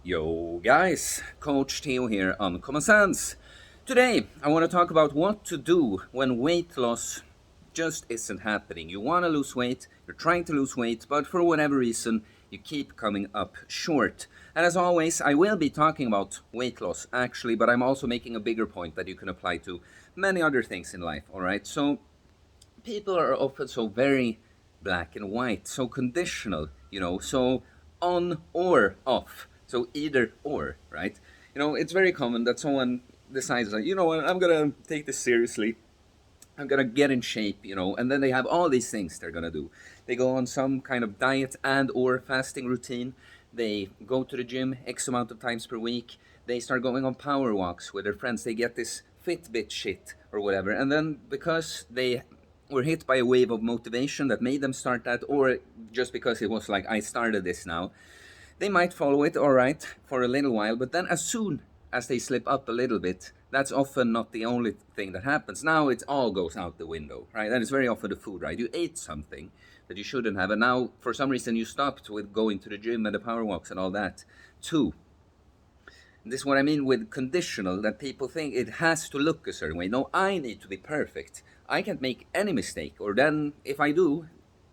Yo guys, Coach Theo here on Common Sense. Today I want to talk about what to do when weight loss just isn't happening. You want to lose weight, you're trying to lose weight, but for whatever reason you keep coming up short. And as always, I will be talking about weight loss actually, but I'm also making a bigger point that you can apply to many other things in life, alright? So people are often so very black and white, so conditional, so on or off, so either or, right? It's very common that someone decides, like, you know what, I'm gonna take this seriously. I'm gonna get in shape, and then they have all these things they're gonna do. They go on some kind of diet and or fasting routine. They go to the gym X amount of times per week. They start going on power walks with their friends. They get this Fitbit shit or whatever, and then because they were hit by a wave of motivation that made them start that, or just because it was like, I started this now, they might follow it, all right, for a little while, but then as soon as they slip up a little bit, that's often not the only thing that happens. Now it all goes out the window, right? And it's very often the food, right? You ate something that you shouldn't have, and now for some reason you stopped with going to the gym and the power walks and all that too. This is what I mean with conditional, that people think it has to look a certain way. No, I need to be perfect. I can't make any mistake, or then if I do,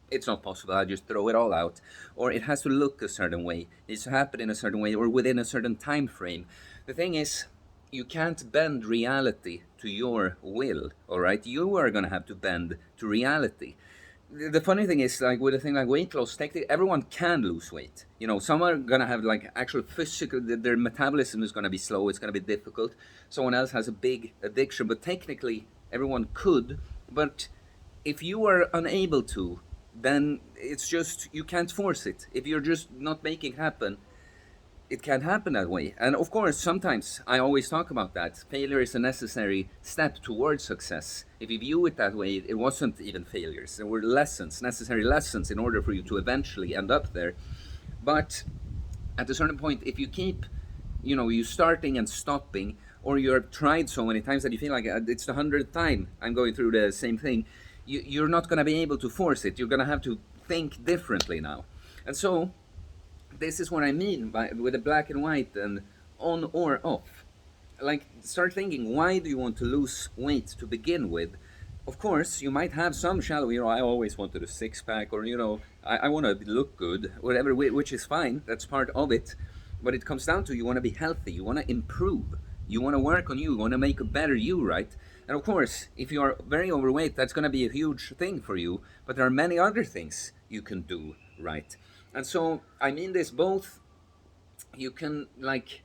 it's not possible. I just throw it all out. Or it has to look a certain way. It needs to happen in a certain way or within a certain time frame. The thing is, you can't bend reality to your will, all right? You are going to have to bend to reality. The funny thing is, like with a thing like weight loss, technically everyone can lose weight. Some are gonna have like actual physical, their metabolism is gonna be slow. It's gonna be difficult. Someone else has a big addiction, but technically everyone could. But if you are unable to, then it's just you can't force it. If you're just not making it happen, it can happen that way. And of course, sometimes I always talk about that. Failure is a necessary step towards success. If you view it that way, it wasn't even failures. There were lessons, necessary lessons in order for you to eventually end up there. But at a certain point, if you keep, you starting and stopping, or you have tried so many times that you feel like it's the 100th time I'm going through the same thing, you're not going to be able to force it. You're going to have to think differently now. And so this is what I mean by with the black and white and on or off. Like, start thinking, why do you want to lose weight to begin with? Of course, you might have some shallow, I always wanted a six pack, or, I want to look good, whatever, which is fine. That's part of it. But it comes down to you want to be healthy, you want to improve, you want to work on you want to make a better you, right? And of course, if you are very overweight, that's going to be a huge thing for you. But there are many other things you can do, right? And so I mean this both, you can, like,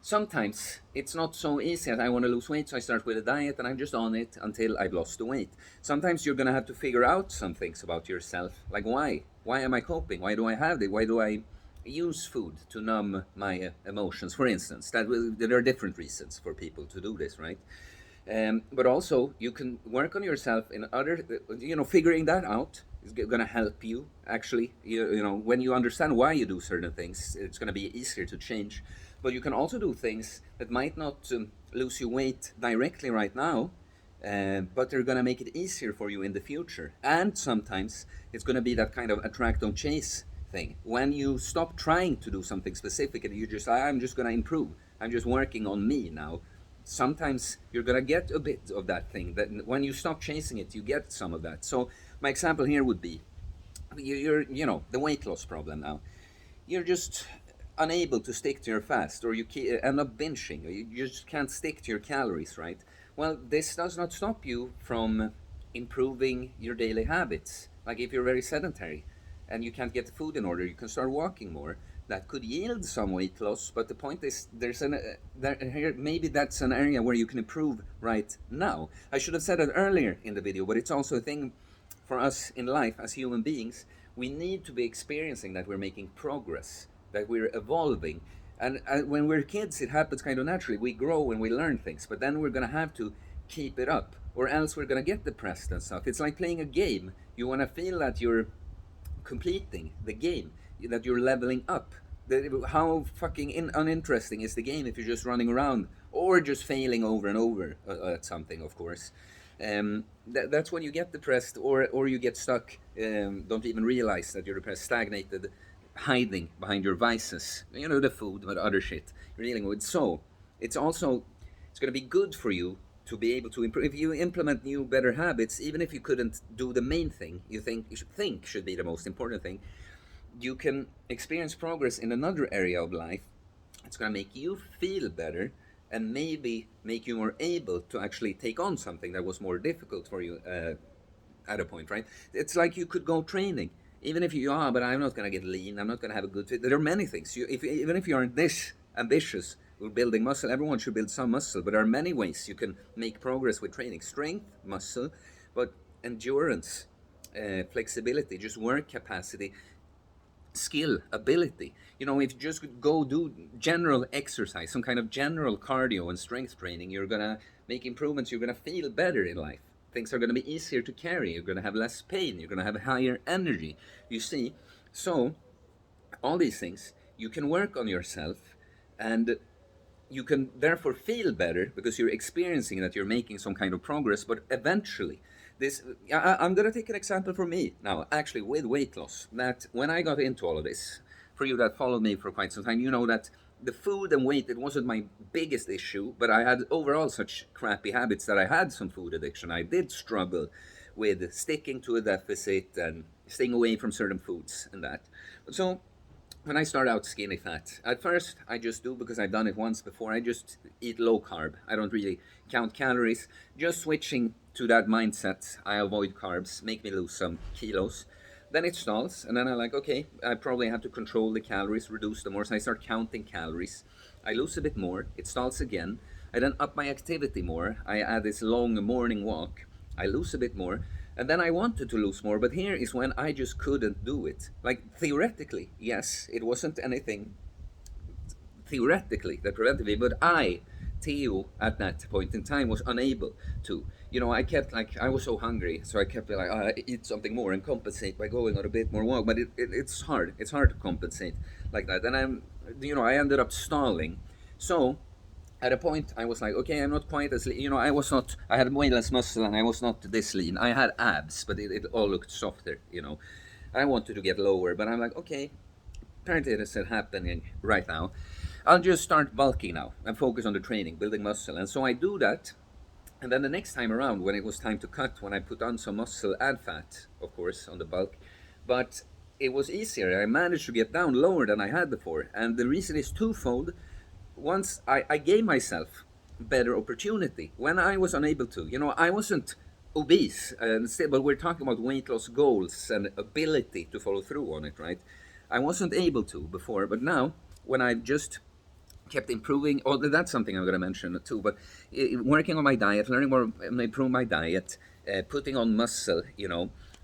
sometimes it's not so easy as I want to lose weight, so I start with a diet and I'm just on it until I've lost the weight. Sometimes you're going to have to figure out some things about yourself, like why am I coping, why do I have it, why do I use food to numb my emotions, for instance. There are different reasons for people to do this, right? But also, you can work on yourself in other, figuring that out is going to help you. Actually, when you understand why you do certain things, it's going to be easier to change. But you can also do things that might not lose you weight directly right now, but they're going to make it easier for you in the future. And sometimes it's going to be that kind of attract, don't chase thing. When you stop trying to do something specific and you just, I'm just going to improve, I'm just working on me now, sometimes you're gonna get a bit of that thing. That when you stop chasing it, you get some of that. So my example here would be, you're the weight loss problem now. You're just unable to stick to your fast, or you end up binging, or you just can't stick to your calories, right? Well, this does not stop you from improving your daily habits. Like if you're very sedentary and you can't get the food in order, you can start walking more. That could yield some weight loss, but the point is, maybe that's an area where you can improve right now. I should have said it earlier in the video, but it's also a thing for us in life as human beings. We need to be experiencing that we're making progress, that we're evolving. And when we're kids, it happens kind of naturally. We grow and we learn things, but then we're going to have to keep it up, or else we're going to get depressed and stuff. It's like playing a game. You want to feel that you're completing the game, that you're leveling up. How fucking uninteresting is the game if you're just running around or just failing over and over at something, of course. That's when you get depressed, or you get stuck, don't even realize that you're depressed, stagnated, hiding behind your vices, the food, but other shit you're dealing with. So it's also, it's going to be good for you to be able to improve. If you implement new, better habits, even if you couldn't do the main thing you think should be the most important thing, you can experience progress in another area of life. It's going to make you feel better and maybe make you more able to actually take on something that was more difficult for you at a point, right? It's like you could go training. Even if you are, but I'm not going to get lean, I'm not going to have a good fit. There are many things. Even if you aren't this ambitious with building muscle, everyone should build some muscle, but there are many ways you can make progress with training. Strength, muscle, but endurance, flexibility, just work capacity, skill, ability. If you just go do general exercise, some kind of general cardio and strength training, you're gonna make improvements. You're gonna feel better in life. Things are gonna be easier to carry. You're gonna have less pain. You're gonna have higher energy. You see, so all these things you can work on yourself, and you can therefore feel better because you're experiencing that you're making some kind of progress. But eventually, I'm going to take an example for me now, actually, with weight loss. That when I got into all of this, for you that followed me for quite some time, you know that the food and weight, it wasn't my biggest issue, but I had overall such crappy habits that I had some food addiction. I did struggle with sticking to a deficit and staying away from certain foods and that. So when I start out skinny fat, at first I just do, because I've done it once before, I just eat low carb. I don't really count calories. Just switching to that mindset, I avoid carbs, make me lose some kilos. Then it stalls, and then I'm like, okay, I probably have to control the calories, reduce them more. So I start counting calories. I lose a bit more, it stalls again. I then up my activity more. I add this long morning walk. I lose a bit more. And then I wanted to lose more, but here is when I just couldn't do it. Like, theoretically, yes, it wasn't anything theoretically that prevented me, but Theo, at that point in time, was unable to. I kept, like, I was so hungry, so I kept like, eat something more and compensate by going on a bit more walk. But it's hard. It's hard to compensate like that. And I ended up stalling. So at a point I was like, okay, I'm not quite as lean. I had way less muscle and I was not this lean. I had abs, but it all looked softer. I wanted to get lower, but I'm like, okay, apparently this is happening right now. I'll just start bulking now and focus on the training, building muscle. And so I do that. And then the next time around, when it was time to cut, when I put on some muscle and fat, of course, on the bulk, but it was easier. I managed to get down lower than I had before. And the reason is twofold. Once I gave myself better opportunity when I was unable to. I wasn't obese, but we're talking about weight loss goals and ability to follow through on it, right? I wasn't able to before, but now when I've just kept improving, that's something I'm going to mention too, but working on my diet, learning more, improve my diet, putting on muscle,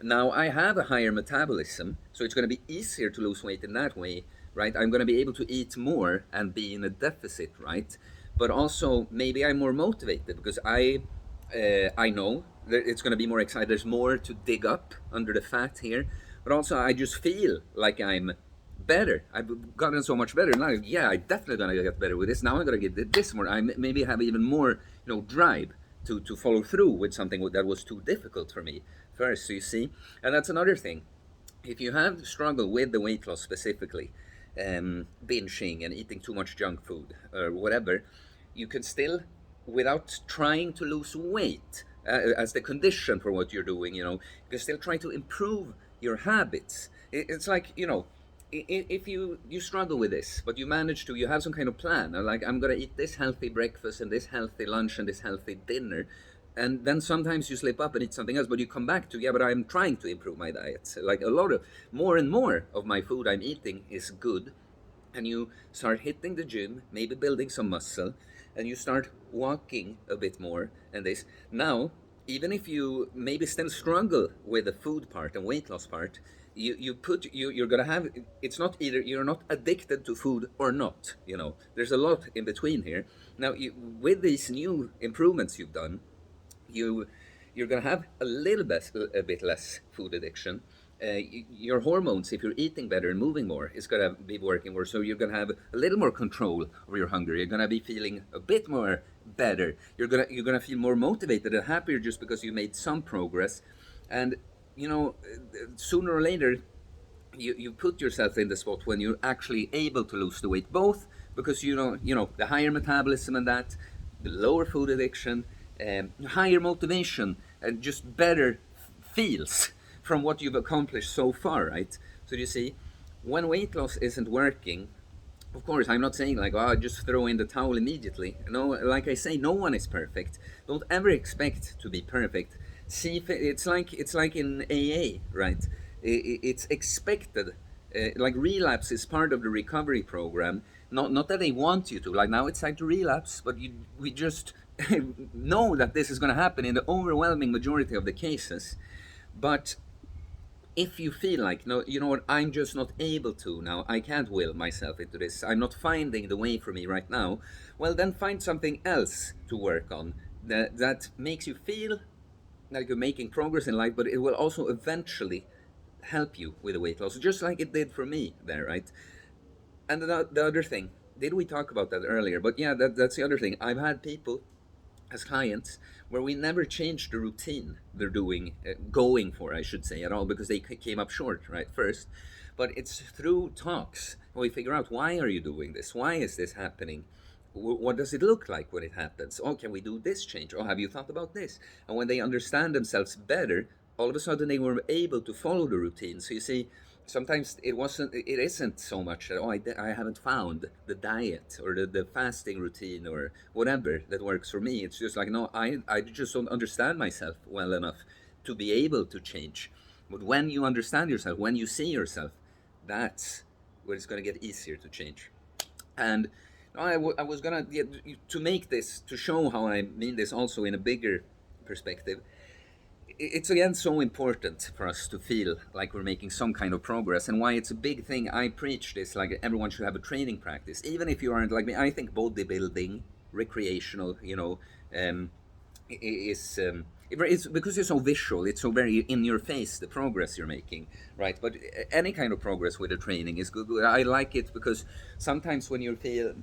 now I have a higher metabolism, so it's going to be easier to lose weight in that way, right? I'm going to be able to eat more and be in a deficit, right? But also maybe I'm more motivated because I know that it's going to be more exciting. There's more to dig up under the fat here, but also I just feel like I'm better. I've gotten so much better now. Yeah, I definitely gonna get better with this. Now I'm gonna get this more. I maybe have even more, drive to follow through with something that was too difficult for me first. So you see, and that's another thing. If you have struggled with the weight loss specifically, binging and eating too much junk food or whatever, you can still, without trying to lose weight as the condition for what you're doing, you can still try to improve your habits. It's like, if you struggle with this, but you manage to, you have some kind of plan, like, I'm gonna eat this healthy breakfast and this healthy lunch and this healthy dinner, and then sometimes you slip up and eat something else, but you come back to, yeah, but I'm trying to improve my diet. Like, a lot of more and more of my food I'm eating is good, and you start hitting the gym, maybe building some muscle, and you start walking a bit more, and this now, even if you maybe still struggle with the food part and weight loss part, you're gonna have, it's not either, you're not addicted to food or not. There's a lot in between here. Now, with these new improvements you've done, you're gonna have a bit less food addiction. Your hormones, if you're eating better and moving more, is gonna be working more. So you're gonna have a little more control over your hunger. You're gonna be feeling a bit more better. You're gonna feel more motivated and happier just because you made some progress. And sooner or later, you put yourself in the spot when you're actually able to lose the weight, both because the higher metabolism and that, the lower food addiction, higher motivation, and just better feels from what you've accomplished so far, right? So you see, when weight loss isn't working, of course, I'm not saying like, oh, just throw in the towel immediately. No, like I say, no one is perfect. Don't ever expect to be perfect. See, it's like in AA, right? It's expected. Like relapse is part of the recovery program. Not that they want you to. Like now, it's time to relapse, but we just know that this is going to happen in the overwhelming majority of the cases. But if you feel like, no, you know what, I'm just not able to now, I can't will myself into this, I'm not finding the way for me right now, well, then find something else to work on that makes you feel like you're making progress in life, but it will also eventually help you with the weight loss, just like it did for me there, right? And the other thing, did we talk about that earlier? But yeah, that's the other thing. I've had people as clients where we never changed the routine they're doing, going for, I should say, at all, because they came up short, right, first. But it's through talks we figure out, why are you doing this? Why is this happening? What does it look like when it happens? Oh, can we do this change? Oh, have you thought about this? And when they understand themselves better, all of a sudden they were able to follow the routine. So you see, sometimes it isn't so much that, oh, I haven't found the diet or the fasting routine or whatever that works for me. It's just like, no, I just don't understand myself well enough to be able to change. But when you understand yourself, when you see yourself, that's where it's going to get easier to change. And I was gonna, yeah, to make this, to show how I mean this also in a bigger perspective. It's again so important for us to feel like we're making some kind of progress, and why it's a big thing. I preach this, like everyone should have a training practice, even if you aren't like me. I think bodybuilding, recreational, is it's because it's so visual, it's so very in your face, the progress you're making, right? But any kind of progress with the training is good. I like it because sometimes when you feel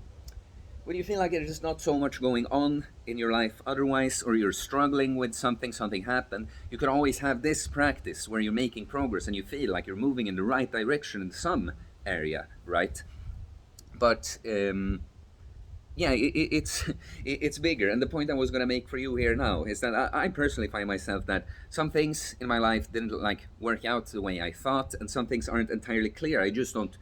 like there's not so much going on in your life otherwise, or you're struggling with something happened, you can always have this practice where you're making progress and you feel like you're moving in the right direction in some area, right? But yeah, it's bigger. And the point I was going to make for you here now is that I personally find myself that some things in my life didn't like work out the way I thought, and some things aren't entirely clear. I just don't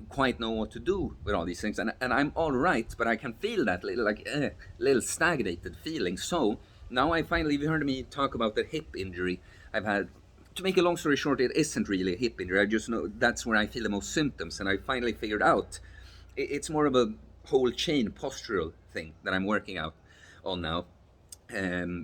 quite know what to do with all these things, and I'm all right, but I can feel that little stagnated feeling. So now I finally, you heard me talk about the hip injury I've had. To make a long story short, it isn't really a hip injury. I just know that's where I feel the most symptoms, and I finally figured out it's more of a whole chain postural thing that I'm working out on now.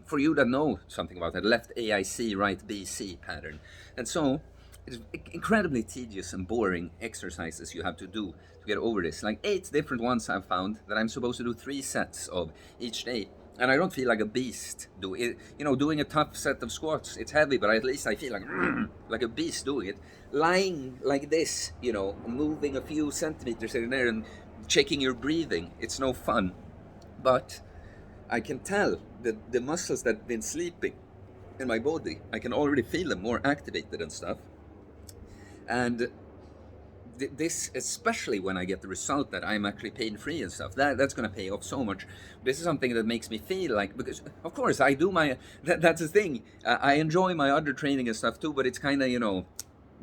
For you that know something about that, left AIC, right BC pattern. And so it's incredibly tedious and boring exercises you have to do to get over this. Like 8 different ones I've found that I'm supposed to do 3 sets of each day. And I don't feel like a beast doing it. Doing a tough set of squats, it's heavy, but at least I feel like a beast doing it. Lying like this, moving a few centimeters here and there and checking your breathing, it's no fun. But I can tell that the muscles that have been sleeping in my body, I can already feel them more activated and stuff. And this, especially when I get the result that I'm actually pain-free and stuff, that's going to pay off so much. This is something that makes me feel like, because of course I do that's the thing, I enjoy my other training and stuff too, but it's kind of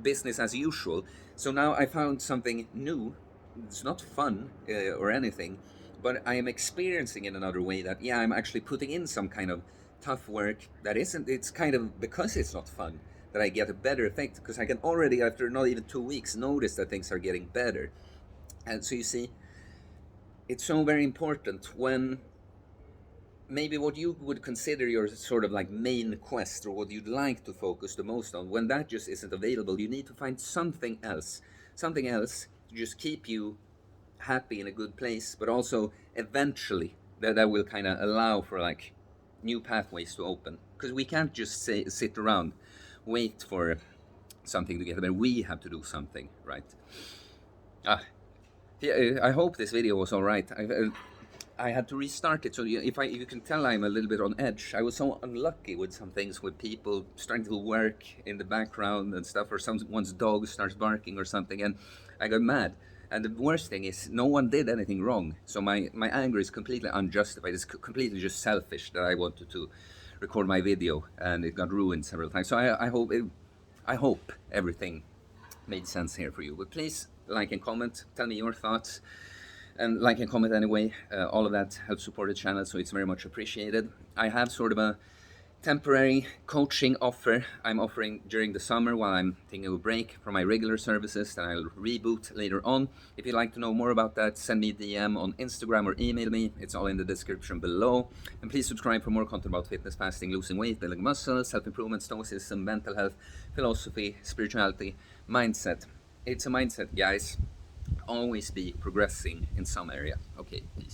business as usual. So now I found something new. It's not fun or anything, but I am experiencing in another way that, yeah, I'm actually putting in some kind of tough work that isn't, it's kind of because it's not fun that I get a better effect, because I can already, after not even 2 weeks, notice that things are getting better. And so you see, it's so very important when maybe what you would consider your sort of like main quest, or what you'd like to focus the most on, when that just isn't available, you need to find something else to just keep you happy in a good place, but also eventually that will kind of allow for like new pathways to open, because we can't just sit around, wait for something to get better. We have to do something, right? Yeah, I hope this video was all right. I had to restart it. So if you can tell, I'm a little bit on edge. I was so unlucky with some things, with people starting to work in the background and stuff, or someone's dog starts barking or something, and I got mad. And the worst thing is, no one did anything wrong. So my anger is completely unjustified. It's completely just selfish that I wanted to record my video, and it got ruined several times. So I hope everything made sense here for you. But please like and comment. Tell me your thoughts. And like and comment anyway. All of that helps support the channel, so it's very much appreciated. I have sort of a temporary coaching offer I'm offering during the summer while I'm taking a break from my regular services that I'll reboot later on. If you'd like to know more about that, send me a DM on Instagram or email me. It's all in the description below. And please subscribe for more content about fitness, fasting, losing weight, building muscle, self-improvement, stoicism, mental health, philosophy, spirituality, mindset. It's a mindset, guys. Always be progressing in some area. Okay, peace.